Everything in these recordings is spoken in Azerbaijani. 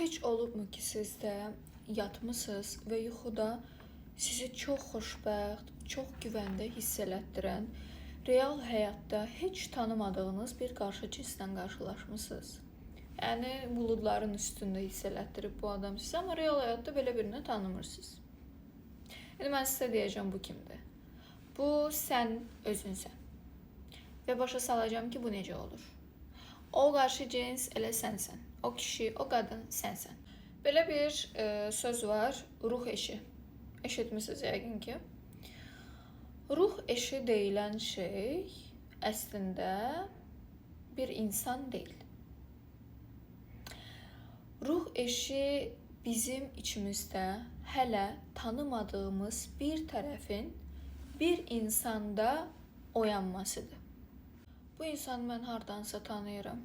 Heç olubmu ki, siz də yatmısınız və yuxuda sizi çox xoşbəxt, çox güvəndə hiss elətdirən, real həyatda heç tanımadığınız bir qarşı cinslə qarşılaşmısınız? Yəni buludların üstündə hiss elətdirib bu adam sizə, amma real həyatda belə birini tanımırsınız. Yəni mən sizə deyəcəm bu kimdir? Bu sən özünsən. Və başa salacağım ki, bu necə olur? O qarşı cins elə sənsən. O kişi, o qadın sənsən. Belə bir söz var, ruh eşi. Eşitmisiniz yəqin ki. Ruh eşi deyilən şey əslində bir insan deyil. Ruh eşi bizim içimizdə hələ tanımadığımız bir tərəfin bir insanda oyanmasıdır. Bu insanı mən hardansa tanıyıram.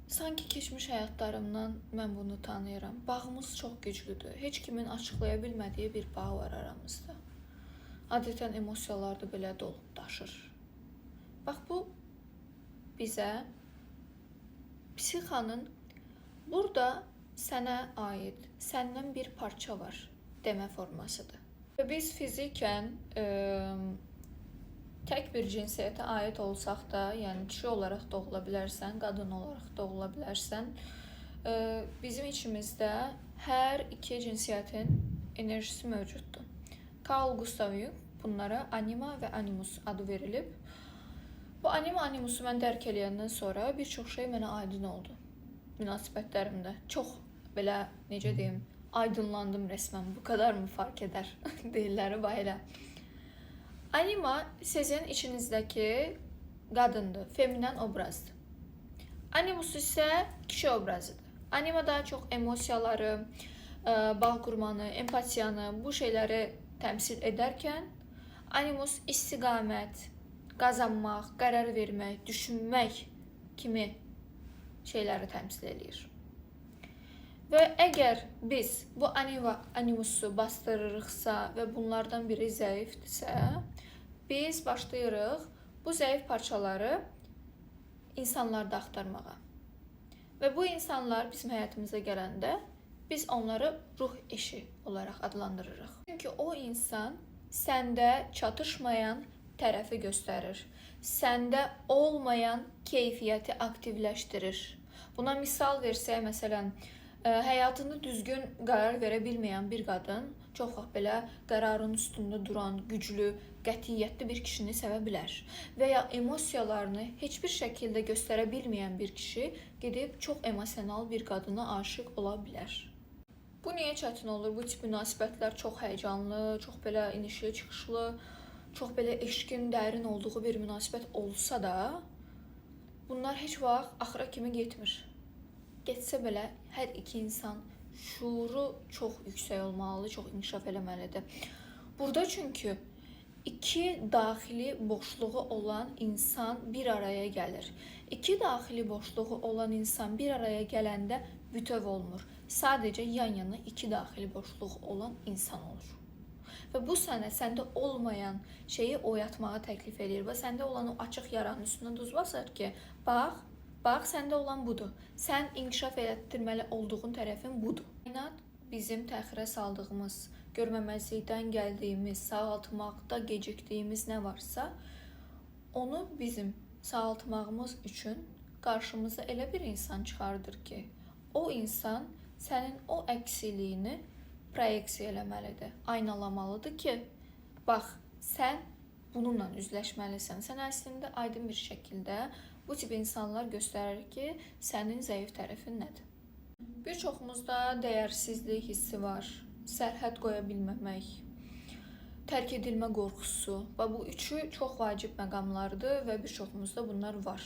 Sanki keçmiş həyatlarımdan mən bunu tanıyıram. Bağımız çox güclüdür. Heç kimin açıqlaya bilmədiyi bir bağ var aramızda. Adətən emosiyalar da belə dolub daşır. Bax bu bizə psixanın burada sənə aid, səndən bir parça var demə formasıdır. Və biz fizikən tək bir cinsiyyətə aid olsaq da, yəni kişi olaraq doğula bilərsən, qadın olaraq doğula bilərsən, bizim içimizdə hər iki cinsiyyətin enerjisi mövcuddur. Carl Gustav Jung bunlara anima və animus adı verilib. Bu anima animusu mən dərk eləyəndən sonra bir çox şey mənə aydın oldu münasibətlərimdə. Çox belə, necə deyim, aydınlandım resmən. Bu kadar mı fark edər deyirlər elə. Anima sizin içinizdəki qadındır, feminen obrazdır. Animus isə kişi obrazıdır. Anima daha çox emosiyaları, bağ qurmanı, empatiyanı, bu şeyləri təmsil edərkən, animus istiqamət, qazanmaq, qərar vermək, düşünmək kimi şeyləri təmsil edir. Və əgər biz bu animusu bastırırıqsa və bunlardan biri zəifdirsə, biz başlayırıq bu zəif parçaları insanlarda axtarmağa. Və bu insanlar bizim həyatımıza gələndə biz onları ruh eşi olaraq adlandırırıq. Çünki o insan səndə çatışmayan tərəfi göstərir. Səndə olmayan keyfiyyəti aktivləşdirir. Buna misal versək, məsələn, həyatında düzgün qərar verə bilməyən bir qadın çox vaxt belə qərarın üstündə duran, güclü, qətiyyətli bir kişini sevə bilər. Və ya emosiyalarını heç bir şəkildə göstərə bilməyən bir kişi gedib çox emosional bir qadına aşiq ola bilər. Bu niyə çətin olur? Bu tip münasibətlər çox həyəcanlı, çox belə inişli çıxışlı, çox belə eşqin dərin olduğu bir münasibət olsa da, bunlar heç vaxt axıra kimi getmir. Getsə belə hər iki insan şuuru çox yüksək olmalı, çox inkişaf eləməlidir. Burada çünki iki daxili boşluğu olan insan bir araya gəlir. İki daxili boşluğu olan insan bir araya gələndə bütöv olmur. Sadəcə yan-yana iki daxili boşluğu olan insan olur. Və bu səndə olmayan şeyi oyatmağa təklif edir və səndə olan o açıq yaranın üstünə duz basır ki, bax, səndə olan budur. Sən inkişaf etdirməli olduğun tərəfin budur. Kainat bizim təxirə saldığımız, görməməzlikdən gəldiyimiz, sağaltmaqda gecikdiyimiz nə varsa, onu bizim sağaltmağımız üçün qarşımıza elə bir insan çıxardır ki, o insan sənin o əksiliyini proyeksiya eləməlidir, aynalamalıdır ki, bax, sən bununla üzləşməlisən. Sən əslində aydın bir şəkildə bu tip insanlar göstərir ki, sənin zəif tərəfin nədir? Bir çoxumuzda dəyərsizlik hissi var, sərhəd qoya bilməmək, tərk edilmə qorxusu və bu üçü çox vacib məqamlardır və bir çoxumuzda bunlar var.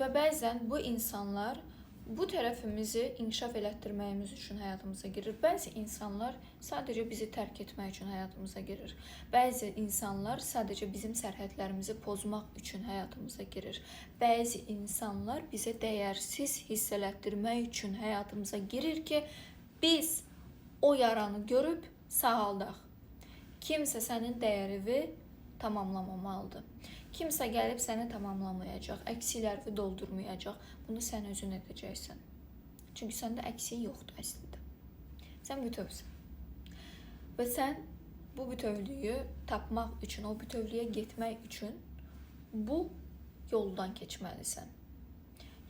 Və bəzən bu insanlar bu tərəfimizi inkişaf elətdirməyimiz üçün həyatımıza girir. Bəzi insanlar sadəcə bizi tərk etmək üçün həyatımıza girir. Bəzi insanlar sadəcə bizim sərhədlərimizi pozmaq üçün həyatımıza girir. Bəzi insanlar bizə dəyərsiz hiss elətdirmək üçün həyatımıza girir ki, biz o yaranı görüb sağaldaq. Kimsə sənin dəyərini tamamlamamalıdır. Kimsə gəlib səni tamamlamayacaq, əksilərini doldurmayacaq. Bunu sən özün edəcəksən. Çünki səndə əksiyi yoxdur əslində. Sən bütövsən. Və sən bu bütövlüyü tapmaq üçün, o bütövlüyə getmək üçün bu yoldan keçməlisən.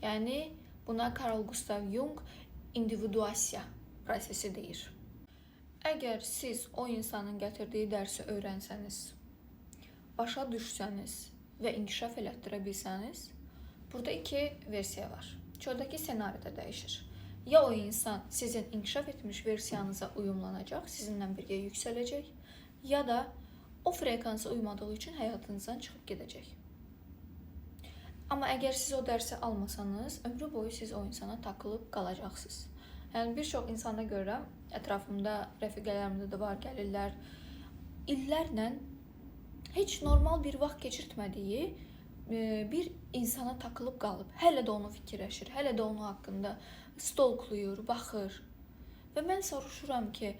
Yəni buna Carl Gustav Jung individuasiya prosesi deyir. Əgər siz o insanın gətirdiyi dərsi öyrənsəniz, başa düşsəniz və inkişaf elətdirə bilsəniz, burada iki versiya var. Çöldəki ssenari də dəyişir. Ya o insan sizin inkişaf etmiş versiyanıza uyumlanacaq, sizinlə birgə yüksələcək, ya da o frekansa uymadığı üçün həyatınızdan çıxıb gedəcək. Amma əgər siz o dərsi almasanız, ömrü boyu siz o insana takılıb qalacaqsınız. Yəni bir çox insana görürəm, ətrafımda, rəfiqələrimdə də var, gəlirlər, illərlə heç normal bir vaxt keçirtmədiyi bir insana takılıb qalıb. Hələ də onu fikirləşir, hələ də onun haqqında stalkluyur, baxır. Və mən soruşuram ki,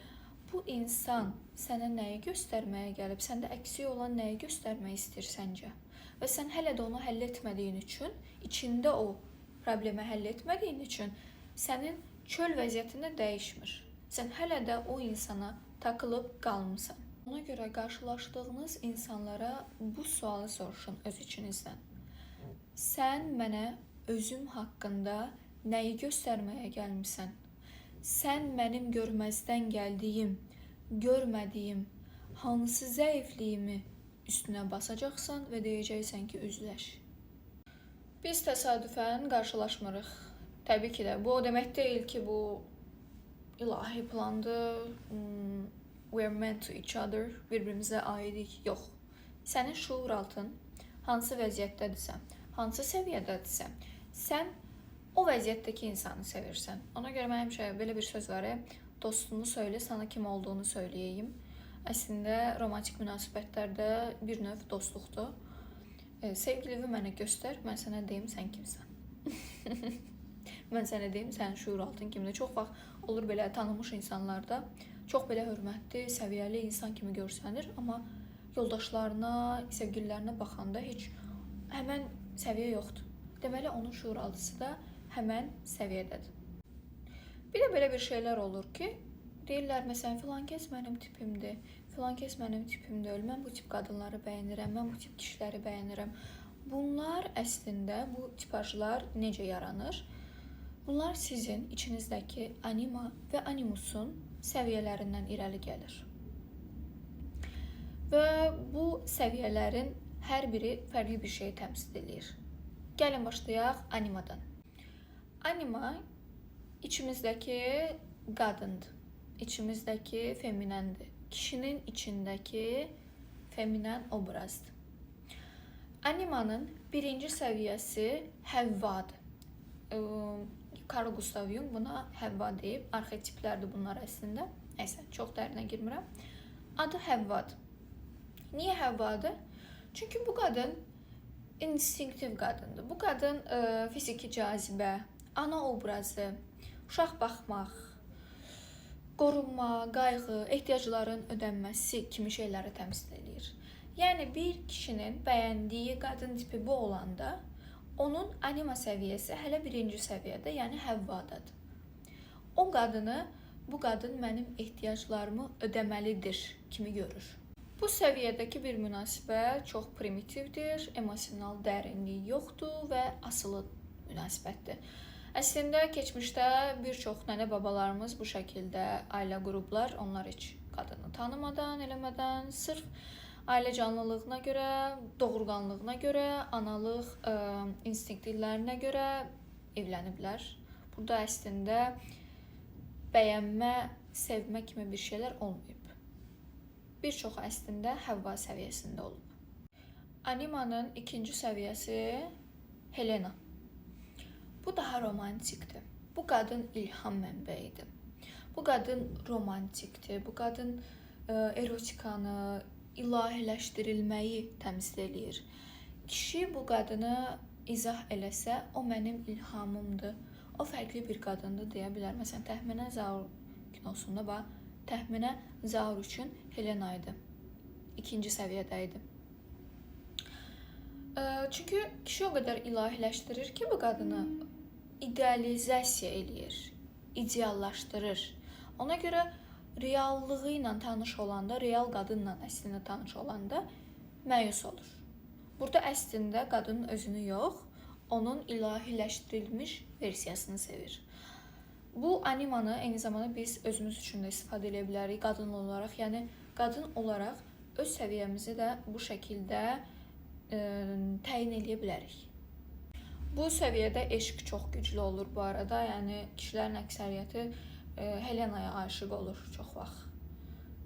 bu insan sənə nəyi göstərməyə gəlib, səndə əksik olan nəyi göstərmək istəyir səncə? Və sən hələ də onu həll etmədiyin üçün, içində o problemi həll etmədiyin üçün sənin çöl vəziyyətində dəyişmir. Sən hələ də o insana takılıb qalmısan. Ona görə qarşılaşdığınız insanlara bu sualı soruşun öz içinizdən. Sən mənə özüm haqqında nəyi göstərməyə gəlmisən? Sən mənim görməzdən gəldiyim, görmədiyim hansı zəifliyimi üstünə basacaqsan və deyəcəksən ki, üzləş. Biz təsadüfən qarşılaşmırıq. Təbii ki də, bu o demək deyil ki, bu ilahi plandır, we're meant to each other, bir-birimizə aidik. Yox. Sənin şuur altın hansı vəziyyətdədirsə, hansı səviyyədədirsə, sən o vəziyyətdəki insanı sevirsən. Ona görə mən həmişə belə bir söz var, dostunu söylə, sana kim olduğunu söyləyəyim. Əslində, romantik münasibətlərdə bir növ dostluqdur. Sevgilini mənə göstər, mən sənə deyim, sən kimsən. Mən sənə deyim, sənin şuur altın kimdir. Çox vaxt olur belə tanınmış insanlarda çox belə hörmətli, səviyyəli insan kimi görsənir, amma yoldaşlarına, sevgililərinə baxanda heç həmən səviyyə yoxdur. Deməli, onun şuur altısı da həmən səviyyədədir. Bir də belə bir şeylər olur ki, deyirlər, məsələn, filan kəs mənim tipimdir, filan kəs mənim tipim deyil, mən bu tip qadınları bəyənirəm, mən bu tip kişiləri bəyənirəm. Bunlar əslində, bu tipajlar necə yaranır? Bunlar sizin içinizdəki anima və animusun səviyyələrindən irəli gəlir. Və bu səviyyələrin hər biri fərqli bir şey təmsil edir. Gəlin başlayaq animadan. Anima içimizdəki qadındır. İçimizdəki feminəndir. Kişinin içindəki feminen obrazdır. Animanın birinci səviyyəsi Həvvadır. Carl Gustav Jung buna Həvva deyib. Arxetiplərdir bunlar əslində. Nəysə, çox dərinə girmirəm. Adı Həvvadır. Niyə Həvvadır? Çünki bu qadın instinktiv qadındır. Bu qadın fiziki cazibə, ana obrazı, uşaq baxmaq, qorunma, qayğı, ehtiyacların ödənməsi kimi şeyləri təmsil edir. Yəni bir kişinin bəyəndiyi qadın tipi bu olanda, onun anima səviyyəsi hələ birinci səviyyədə, yəni Həvvadadır. O qadını, bu qadın mənim ehtiyaclarımı ödəməlidir kimi görür. Bu səviyyədəki bir münasibət çox primitivdir, emosional dərinliyi yoxdur və asılı münasibətdir. Əslində, keçmişdə bir çox nənə babalarımız bu şəkildə ailə qurublar, onlar heç qadını tanımadan, eləmədən, sırf ailə canlılığına görə, doğurqanlığına görə, analıq instinktivlərinə görə evləniblər. Burada əslində bəyənmə, sevmə kimi bir şeylər olmayıb. Bir çox əslində Həvva səviyyəsində olub. Animanın ikinci səviyyəsi Helena. Bu daha romantikdir. Bu qadın ilham mənbəyidir. Bu qadın romantikdir. Bu qadın erotikanı, ilahiləşdirilməyi təmsil edir. Kişi bu qadını izah eləsə, o mənim ilhamımdır, o fərqli bir qadındır deyə bilər. Məsələn, Təxminə Zaur kinosunda bax, Təxminə Zaur üçün Helena idi. İkinci səviyyədə idi. Çünki kişi o qədər ilahiləşdirir ki, bu qadını idealizasiya eləyir. ideallaşdırır. Ona görə reallığı ilə tanış olanda, real qadınla əslində tanış olanda məyus olur. Burada əslində qadının özünü yox, onun ilahiləşdirilmiş versiyasını sevir. Bu animanı eyni zamanda biz özümüz üçün də istifadə edə bilərik qadın olaraq. Yəni qadın olaraq öz səviyyəmizi də bu şəkildə təyin edə bilərik. Bu səviyyədə eşq çox güclü olur bu arada. Yəni kişilərin əksəriyyəti Helenaya aşiq olur çox vaxt.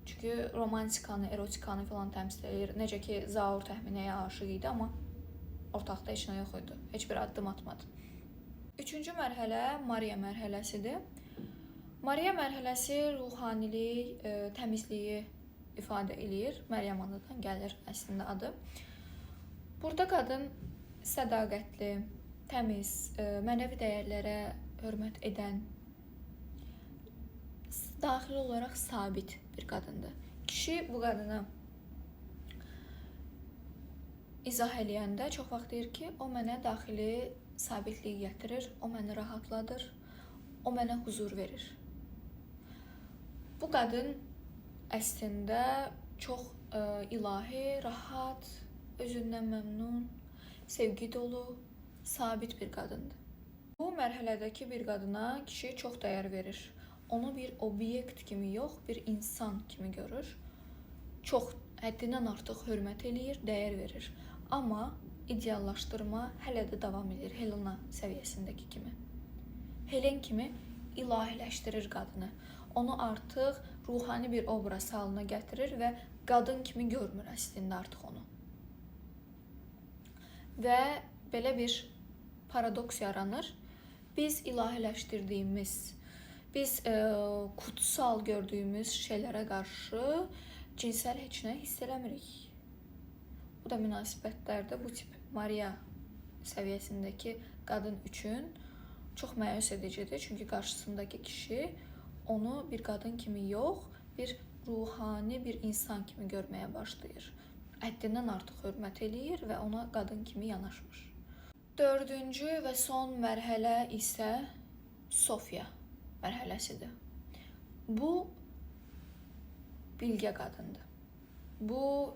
Çünki romantikanı, erotikanı falan təmsil edir. Necə ki, Zaur Təxminəyə aşiq idi, amma ortaqda heç nə yox idi. Heç bir addım atmadı. Üçüncü mərhələ Maria mərhələsidir. Maria mərhələsi ruhanilik, təmizliyi ifadə eləyir. Məryəm anadan gəlir əslində adı. Burada qadın sədaqətli, təmiz, mənəvi dəyərlərə hörmət edən, daxili olaraq sabit bir qadındır. Kişi bu qadını izah eləyəndə çox vaxt deyir ki, o mənə daxili sabitliyi gətirir, o məni rahatladır, o mənə huzur verir. Bu qadın əslində çox ilahi, rahat, özündən məmnun, sevgi dolu, sabit bir qadındır. Bu mərhələdəki bir qadına kişi çox dəyər verir. Onu bir obyekt kimi yox, bir insan kimi görür. Çox həddindən artıq hörmət eləyir, dəyər verir. Amma ideallaşdırma hələ də davam edir Helena səviyyəsindəki kimi. Helen kimi ilahiləşdirir qadını. Onu artıq ruhani bir obraz halına gətirir və qadın kimi görmür əslində artıq onu. Və belə bir paradoks yaranır. Biz ilahiləşdirdiyimiz, biz kutsal gördüyümüz şeylərə qarşı cinsəl heç nə hiss eləmirik. Bu da münasibətlərdə bu tip Maria səviyyəsindəki qadın üçün çox məyus edicidir. Çünki qarşısındakı kişi onu bir qadın kimi yox, bir ruhani bir insan kimi görməyə başlayır. Həddindən artıq hörmət eləyir və ona qadın kimi yanaşmır. Dördüncü və son mərhələ isə Sofya mərhələsidir. Bu bilgə qadındır. Bu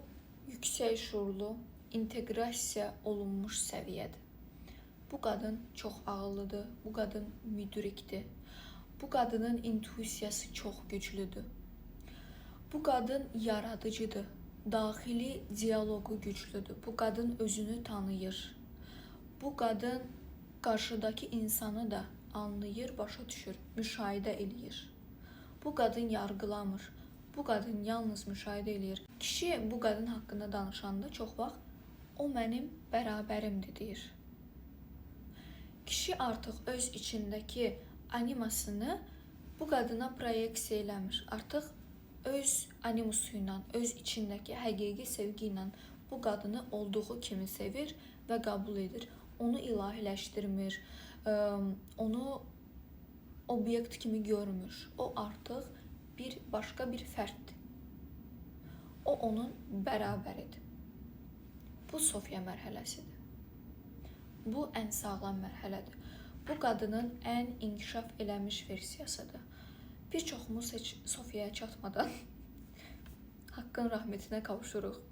yüksək şuurlu, inteqrasiya olunmuş səviyyədir. Bu qadın çox ağıllıdır, bu qadın müdrikdir. Bu qadının intuisiyası çox güclüdür. Bu qadın yaradıcıdır, daxili diyaloqu güclüdür. Bu qadın özünü tanıyır. Bu qadın qarşıdakı insanı da anlayır, başa düşür, müşahidə eləyir. Bu qadın yargılamır. Bu qadın yalnız müşahidə eləyir. Kişi bu qadın haqqında danışanda çox vaxt o mənim bərabərimdir deyir. Kişi artıq öz içindəki animasını bu qadına proyeksiya eləmir. Artıq öz animusu ilə, öz içindəki həqiqi sevgi ilə bu qadını olduğu kimi sevir və qəbul edir. Onu ilahiləşdirmir, onu obyekt kimi görmür. O artıq başqa bir fərddir. O onun bərabəridir. Bu Sofya mərhələsidir. Bu ən sağlam mərhələdir. Bu qadının ən inkişaf eləmiş versiyasıdır. Bir çoxumuz heç Sofyaya çatmadan haqqın rəhmətinə qavuşuruq.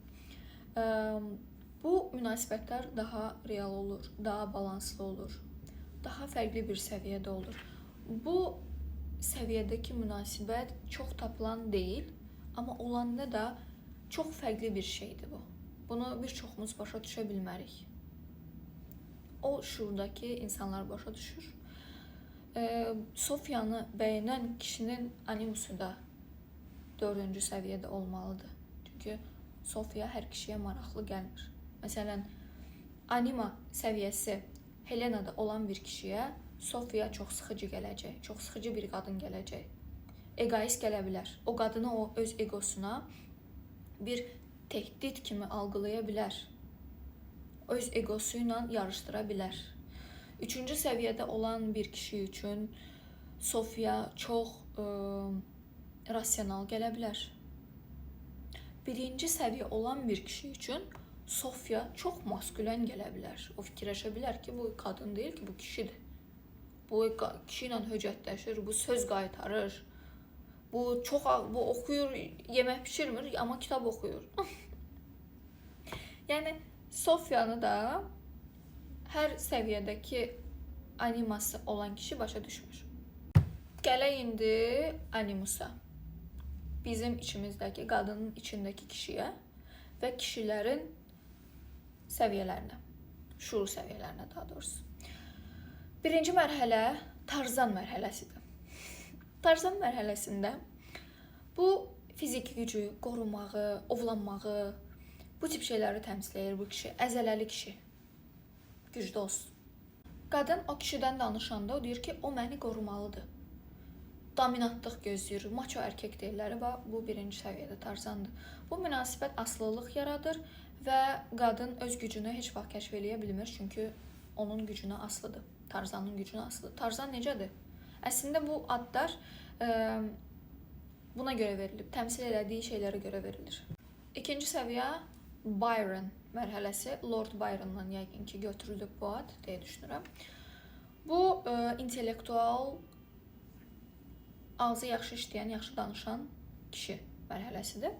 Bu münasibətlər daha real olur, daha balanslı olur, daha fərqli bir səviyyədə olur. Bu səviyyədəki münasibət çox tapılan deyil, amma olanda da çox fərqli bir şeydir bu. Bunu bir çoxumuz başa düşə bilmərik. O şuurdakı insanlar başa düşür. Sofyanı bəyənən kişinin animusu da 4-cü səviyyədə olmalıdır. Çünki Sofya hər kişiyə maraqlı gəlmir. Məsələn, anima səviyyəsi Helenada olan bir kişiyə Sofya çox sıxıcı gələcək, çox sıxıcı bir qadın gələcək. Egoist gələ bilər. O qadını o öz egosuna bir təhdid kimi algılaya bilər. Öz egosu ilə yarışdıra bilər. 3-cü səviyyədə olan bir kişi üçün Sofya çox rasional gələ bilər. 1-ci səviyyə olan bir kişi üçün Sofya çox maskülen gələ bilər. O fikirləşə bilər ki, bu qadın deyil ki, bu kişidir. bu kişi ilə höcətləşir, bu söz qaytarır. Bu oxuyur, yemək bişirmir, amma kitab oxuyur. Yəni Sofyanı da hər səviyyədəki animası olan kişi başa düşmür. Gələk indi animusa. Bizim içimizdəki, qadının içindəki kişiyə və kişilərin səviyyələrinə, şuur səviyyələrinə daha doğrusu. Birinci mərhələ Tarzan mərhələsidir. Tarzan mərhələsində bu fiziki gücü, qorumağı, ovlanmağı, bu tip şeyləri təmsil edir bu kişi. Əzələli kişi. Güclü olsun. Qadın o kişidən danışanda o deyir ki, o məni qorumalıdır. Dominantlıq gözləyir, maço erkek deyirlər və bu birinci səviyyədə Tarzandır. Bu münasibət asılılıq yaradır və qadın öz gücünü heç vaxt kəşf eləyə bilmir, çünki onun gücünə asılıdır. Tarzanın gücünə asılıdır. Tarzan necədir? Əslində bu adlar buna görə verilib, təmsil elədiyi şeylərə görə verilir. İkinci səviyyə Byron mərhələsi, Lord Byron'dan yəqin ki götürülüb bu ad deyə düşünürəm. Bu intellektual, ağzı yaxşı işləyən, yaxşı danışan kişi mərhələsidir.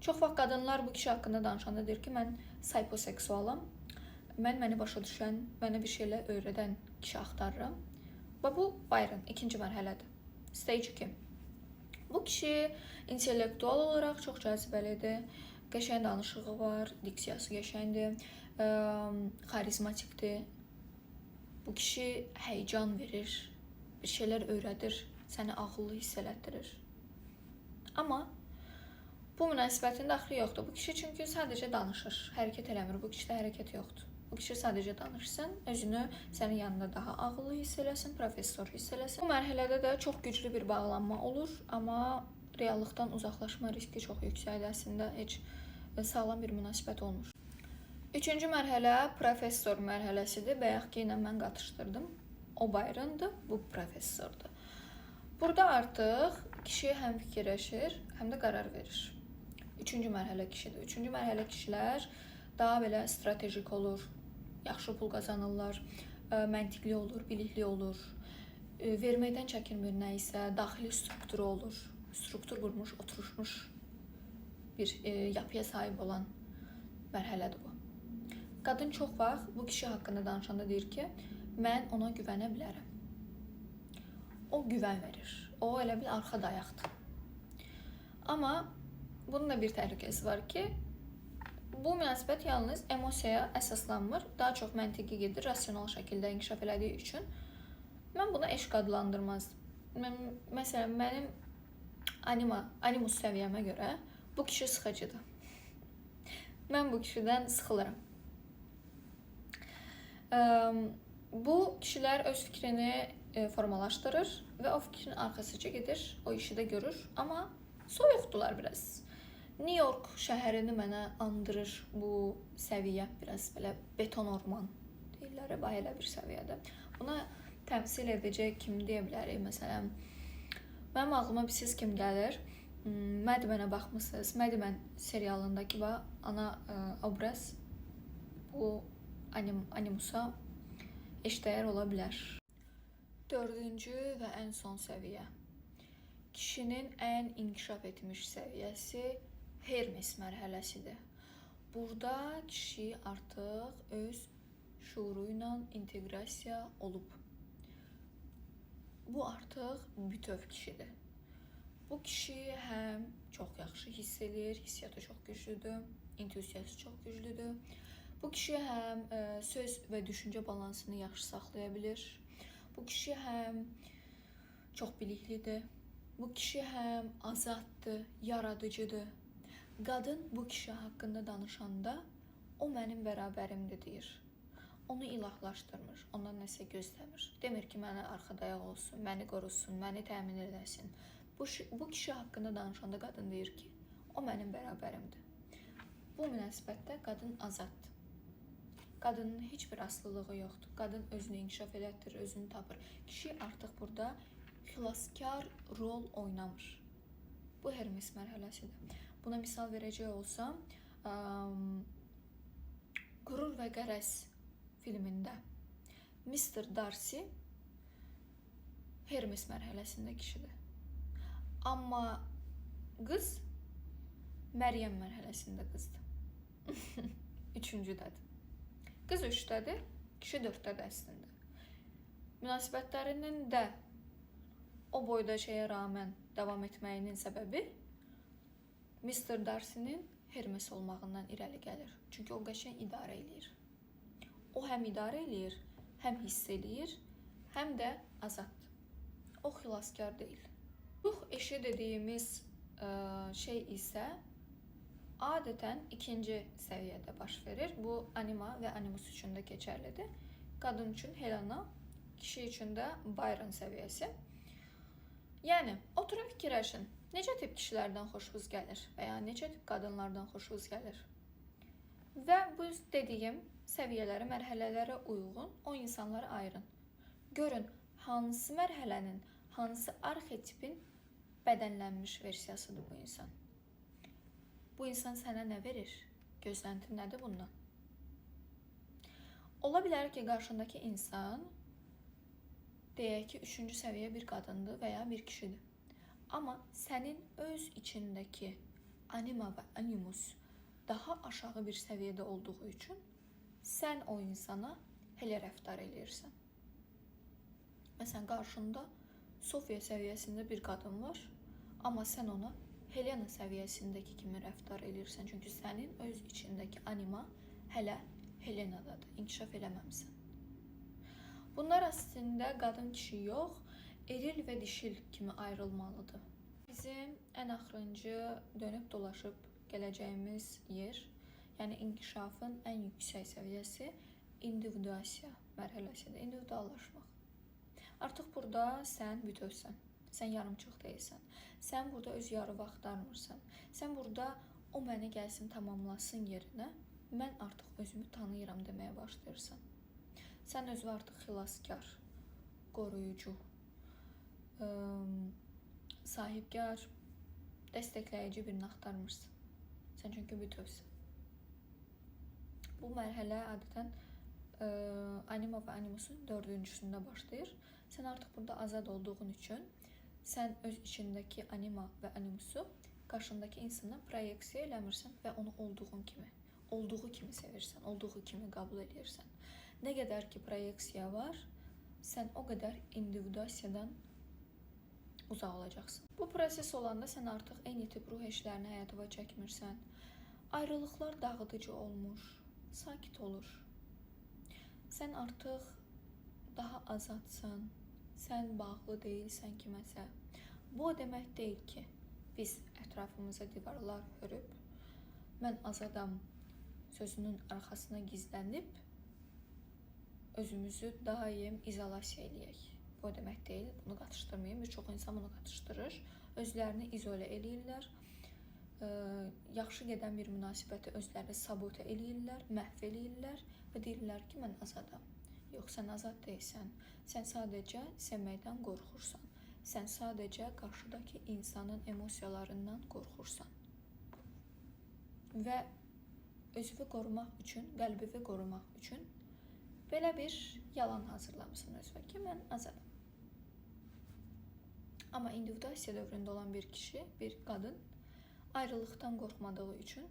Çox vaxt qadınlar bu kişi haqqında danışanda deyir ki, mən sayposeksualam, məni başa düşən, mənə bir şeylər öyrədən kişi axtarıram. Və bu Byron, ikinci mərhələdir. Stage 2. Bu kişi intellektual olaraq çox cəzibəlidir, qəşəng danışığı var, diksiyası qəşəngdir, xarizmatikdir. Bu kişi həyəcan verir, bir şeylər öyrədir, səni ağıllı hiss elətdirir. Amma bu münasibətin daxili yoxdur. Bu kişi çünki sadəcə danışır, hərəkət eləmir. Bu kişidə hərəkət yoxdur. Bu kişi sadəcə danışsın, özünü sənin yanında daha ağıllı hiss eləsin, professor hiss eləsin. Bu mərhələdə də çox güclü bir bağlanma olur, amma reallıqdan uzaqlaşma riski çox yüksəkdir. Əslində heç sağlam bir münasibət olmur. Üçüncü mərhələ professor mərhələsidir. Bayaq ki ilə mən qatışdırdım. O Byron'dur, bu professordur. Burada artıq kişi həm fikirləşir, həm də qərar verir. Üçüncü mərhələ kişidir. Üçüncü mərhələ kişilər daha belə stratejik olur, yaxşı pul qazanırlar, məntiqli olur, bilikli olur, verməkdən çəkinmir nə isə, daxili strukturu olur, struktur qurmuş, oturuşmuş bir yapıya sahib olan mərhələdir bu. Qadın çox vaxt bu kişi haqqında danışanda deyir ki, mən ona güvənə bilərəm. O güvən verir. O elə bir arxa dayaqdır. Amma bunun da bir təhlükəsi var ki, bu münasibət yalnız emosiyaya əsaslanmır, daha çox məntiqi gedir, rasional şəkildə inkişaf elədiyi üçün mən buna eşq adlandırmazdım. Məsələn, mənim animus səviyyəmə görə bu kişi sıxıcıdır. Mən bu kişidən sıxılıram. Bu kişilər öz fikrini formalaşdırır və o fikrin arxasıca gedir, o işi də görür, amma soyuqdular biraz. New York şəhərini mənə andırır bu səviyyə, biraz belə beton orman deyirlər, elə bir səviyyədə. Buna təmsil edəcək kim deyə bilərik? Məsələn, mənim ağlıma siz kim gəlir? Mad Men-ə baxmısınız? Mad Men serialındakı ana obraz bu animusa eşdəyər ola bilər. Dördüncü və ən son səviyyə. Kişinin ən inkişaf etmiş səviyyəsi Hermes mərhələsidir. Burada kişi artıq öz şuuru ilə inteqrasiya olub. Bu artıq bütöv kişidir. Bu kişi həm çox yaxşı hiss edir, hissiyatı çox güclüdür, intuisiyası çox güclüdür. Bu kişi həm söz və düşüncə balansını yaxşı saxlaya bilir. Bu kişi həm çox biliklidir. Bu kişi həm azaddır, yaradıcıdır. Qadın bu kişi haqqında danışanda o mənim bərabərimdir deyir. Onu ilahlaşdırmır, ondan nəsə gözləmir. Demir ki, mənə arxadayaq olsun, məni qorusun, məni təmin edəsin. Bu kişi haqqında danışanda qadın deyir ki, o mənim bərabərimdir. Bu münasibətdə qadın azaddır. Qadının heç bir aslılığı yoxdur. Qadın özünü inkişaf elətdirir, özünü tapır. Kişi artıq burada xilaskar rol oynamır. Bu Hermes mərhələsidir. Buna misal verəcək olsam, Qürur və Qərəz filmində Mr. Darcy Hermes mərhələsində kişidir. Amma qız Məryəm mərhələsində qızdır. Üçüncüdədir. Qız 3-dədir, kişi 4-dədir əslində. Münasibətlərinin də o boyda şeyə rağmen davam etməyinin səbəbi Mr. Darcy'nin Hermes olmağından irəli gəlir. Çünki o qəşəng idarə eləyir. O həm idarə eləyir, həm hiss eləyir, həm də azaddır. O xilaskar deyil. Ruh eşi dediyimiz şey isə adətən ikinci səviyyədə baş verir. Bu anima və animus üçün də keçərlidir. Qadın üçün Helena, kişi üçün də Byron səviyyəsi. Yəni, oturun fikirləşin. Necə tip kişilərdən xoşunuz gəlir və ya necə tip qadınlardan xoşunuz gəlir? Və bu dediyim səviyyələrə, mərhələlərə uyğun o insanları ayırın. Görün, hansı mərhələnin, hansı arxetipin bədənlənmiş versiyasıdır bu insan. Bu insan sənə nə verir? Gözləntin nədir bundan? Ola bilər ki, qarşındakı insan deyək ki, 3-cü səviyyə bir qadındır və ya bir kişidir. Amma sənin öz içindəki anima və animus daha aşağı bir səviyyədə olduğu üçün sən o insana elə rəftar eləyirsən. Məsələn, qarşında Sofia səviyyəsində bir qadın var, amma sən ona Helena səviyyəsindəki kimi rəftar eləyirsən. Çünki sənin öz içindəki anima hələ Helenadadır, inkişaf eləməmsən. Bunlar əslində qadın-kişi yox, eril və dişil kimi ayrılmalıdır. Bizim ən axırıncı dönüb dolaşıb gələcəyimiz yer, yəni inkişafın ən yüksək səviyyəsi individuasiya mərhələsidir, individuallaşmaq. Artıq burada sən bütövsən, sən yarımçıq deyilsən, sən burada öz yarı vaxtlarmırsan, sən burada o məni gəlsin tamamlasın yerinə, mən artıq özümü tanıyıram deməyə başlayırsan. Sən özü artıq xilaskar, qoruyucu, sahibkar, dəstəkləyici birini axtarmırsan. Sən çünki bütövsən. Bu mərhələ adətən anima və animusun 4-cüsündə başlayır. Sən artıq burada azad olduğun üçün sən öz içindəki anima və animusu qarşındakı insana proyeksiya eləmirsən və onu olduğu kimi sevirsən, olduğu kimi qəbul edirsən. Nə qədər ki proyeksiya var, sən o qədər individuasiyadan uzaq olacaqsın. Bu proses olanda sən artıq eyni tip ruh eşlərini həyata çəkmirsən. Ayrılıqlar dağıdıcı olmuş, sakit olur. Sən artıq daha azadsan, sən bağlı deyilsən kiməsə. Bu o demək deyil ki, biz ətrafımıza divarlar hörüb, mən azadam sözünün arxasına gizlənib, özümüzü daim izolasiya eləyək. Bu o demək deyil, bunu qatışdırmayın. Bir çox insan bunu qatışdırır, özlərini izolə eləyirlər, yaxşı gedən bir münasibəti özləri sabote eləyirlər, məhv eləyirlər və deyirlər ki, mən azadam. Yox, sən azad deyilsən. Sən sadəcə sevməkdən qorxursan. Sən sadəcə qarşıdakı insanın emosiyalarından qorxursan. Və özünü qorumaq üçün, qəlbini qorumaq üçün belə bir yalan hazırlamısan özünə ki, mən azadam. Amma individuasiya dövründə olan bir kişi, bir qadın ayrılıqdan qorxmadığı üçün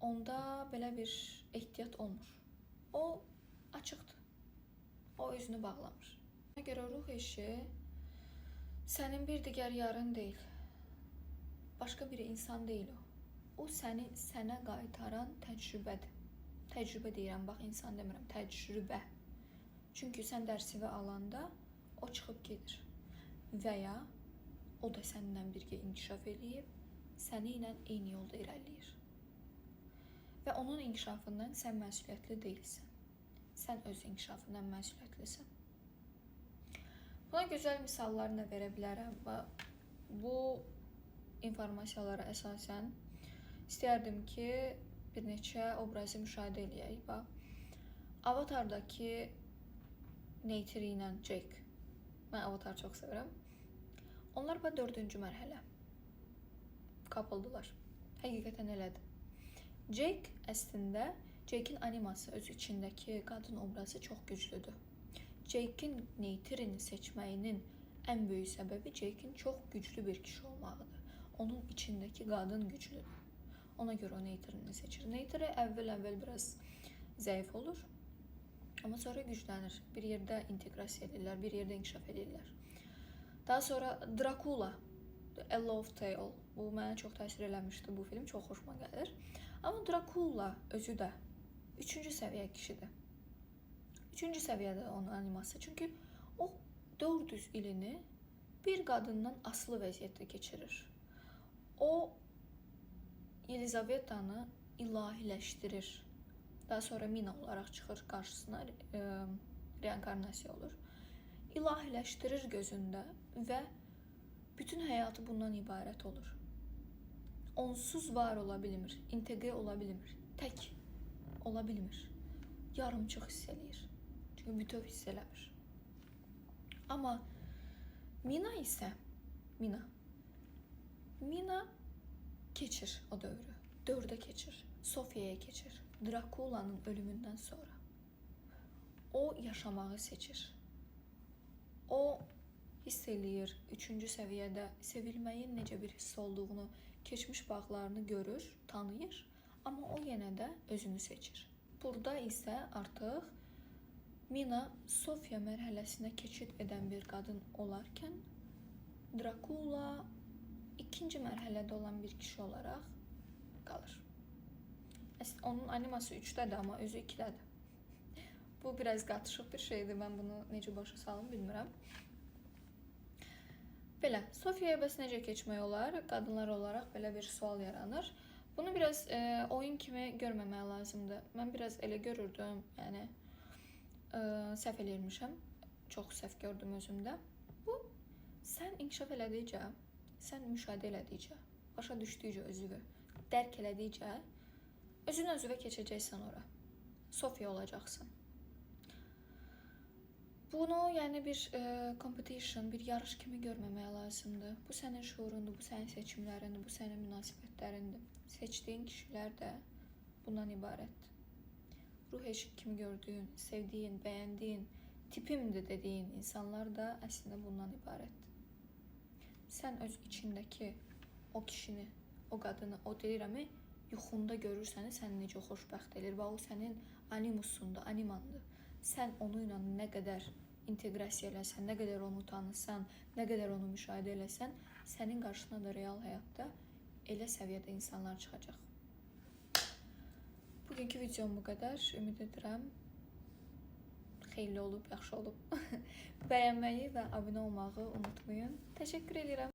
onda belə bir ehtiyat olmur. O açıqdır. O özünü bağlamır. Ona görə ruh eşi sənin bir digər yarın deyil. Başqa bir insan deyil o. O səni sənə qaytaran təcrübədir. Təcrübə deyirəm, bax insan demirəm, təcrübə. Çünki sən dərsini alanda o çıxıb gedir. Və ya o da səninlə birgə inkişaf eləyib, səni ilə eyni yolda irəliləyir. Və onun inkişafından sən məsuliyyətli deyilsən. Sən öz inkişafından məsuliyyətlisən. Buna gözəl misallarını verə bilərəm. Bu informasiyalara əsasən istəyərdim ki, bir neçə obrazı müşahidə eləyək. Avatardakı Neytiri ilə Jake. Mən Avatarı çox sevirəm. Onlar 4-cü mərhələ. Kapıldılar. Həqiqətən elədir. Jake əslində, Jake'in animası öz içindəki qadın obrazı çox güclüdür. Jake'in Neytirini seçməyinin ən böyük səbəbi Jake'in çox güclü bir kişi olmağıdır. Onun içindəki qadın güclüdür. Ona görə o Neytirini seçir. Neytiri əvvəl biraz zəif olur, amma sonra güclənir. Bir yerdə inteqrasiya edirlər, bir yerdə inkişaf edirlər. Daha sonra Dracula, A Love Tale. Bu mənə çox təsir eləmişdi bu film, çox xoşuma gəlir. Amma Dracula özü də 3-cü səviyyə kişidir. 3-cü səviyyədə onun animası. Çünki o 400 ilini bir qadından asılı vəziyyətdə keçirir. O Yelizavetanı ilahiləşdirir. Daha sonra Mina olaraq çıxır qarşısına, reinkarnasiya olur. İlahiləşdirir gözündə və bütün həyatı bundan ibarət olur. Onsuz var ola bilmir, inteqrə ola bilmir, tək ola bilmir. Yarımçıq hiss eləyir. Çünki bütöv hiss eləmir. Amma Mina isə, Mina keçir o dövrü. 4-ə keçir, Sofiyaya keçir. Drakula'nın ölümündən sonra. O yaşamağı seçir. O hiss eləyir 3-cü səviyyədə sevilməyin necə bir hiss olduğunu, keçmiş bağlarını görür, tanıyır, amma o yenə də özünü seçir. Burada isə artıq Mina Sofiya mərhələsinə keçid edən bir qadın olarkən, Dracula 2-ci mərhələdə olan bir kişi olaraq qalır. Onun animası 3-dədir, amma özü 2-dədir. Bu biraz qatışıq bir şeydir, mən bunu necə başa salım bilmirəm. Belə, Sofiyaya bəs necə keçmək olar? Qadınlar olaraq belə bir sual yaranır. Bunu biraz oyun kimi görməmək lazımdır. Mən biraz elə görürdüm, yəni səhv eləyirmişəm. Çox səhv gördüm özümdə. Bu, sən inkişaf elədikcə, sən müşahidə elədikcə, başa düşdükcə özünü, dərk elədikcə, özün özüvə keçəcəksən ora. Sofiya olacaqsın. Bunu yəni bir competition, bir yarış kimi görməmək lazımdır. Bu sənin şuurundur, bu sənin seçimlərindir, bu sənin münasibətlərindir. Seçdiyin kişilər də bundan ibarətdir. Ruh eşq kimi gördüyün, sevdiyin, bəyəndiyin, tipimdir dediyin insanlar da əslində bundan ibarətdir. Sən öz içindəki o kişini, o qadını, o deyirəmi, yuxunda görürsən, səni necə xoşbəxt edir və o sənin animusundur, animandır. Sən onunla nə qədər inteqrasiya eləsən, nə qədər onu tanısan, nə qədər onu müşahidə eləsən, sənin qarşına da real həyatda elə səviyyədə insanlar çıxacaq. Bugünkü videom bu qədər. Ümid edirəm xeyirli olub, yaxşı olub. Bəyənməyi və abunə olmağı unutmayın. Təşəkkür edirəm.